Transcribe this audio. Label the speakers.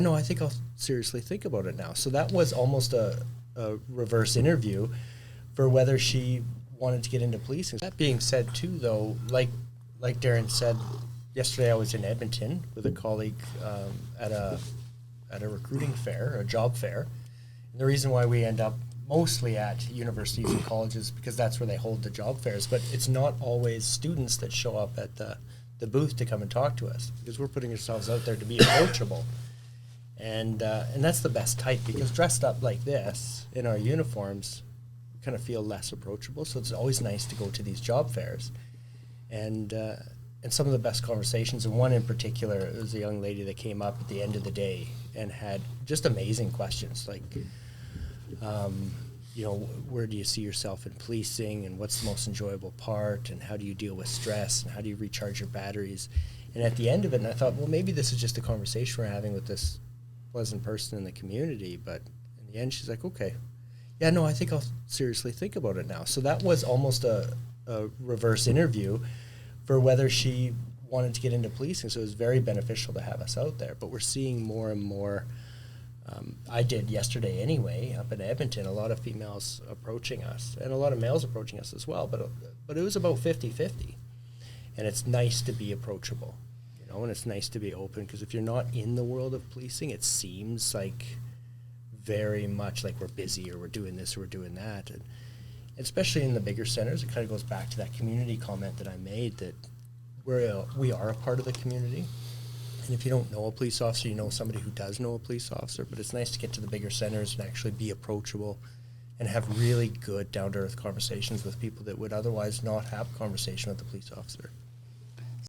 Speaker 1: No, I think I'll seriously think about it now. So that was almost a reverse interview for whether she wanted to get into policing. That being said, too, though, like Darren said, yesterday I was in Edmonton with a colleague at a recruiting fair, a job fair. And the reason why we end up mostly at universities and colleges because that's where they hold the job fairs. But it's not always students that show up at the booth to come and talk to us because we're putting ourselves out there to be approachable. And that's the best type because dressed up like this in our uniforms, we kind of feel less approachable. So it's always nice to go to these job fairs. And some of the best conversations, and one in particular, was a young lady that came up at the end of the day and had just amazing questions like, where do you see yourself in policing and what's the most enjoyable part and how do you deal with stress and how do you recharge your batteries? And at the end of it, and I thought, well, maybe this is just a conversation we're having with this pleasant person in the community, but in the end she's like, okay, yeah, no, I think I'll seriously think about it now. So that was almost a reverse interview for whether she wanted to get into policing. So it was very beneficial to have us out there, but we're seeing more and more. I did yesterday anyway up in Edmonton, a lot of females approaching us and a lot of males approaching us as well, but it was about 50-50. And it's nice to be approachable. And it's nice to be open because if you're not in the world of policing, it seems like very much like we're busy or we're doing this or we're doing that. And especially in the bigger centers, it kind of goes back to that community comment that I made that we are a part of the community. And if you don't know a police officer, you know somebody who does know a police officer. But it's nice to get to the bigger centers and actually be approachable and have really good down-to-earth conversations with people that would otherwise not have a conversation with the police officer.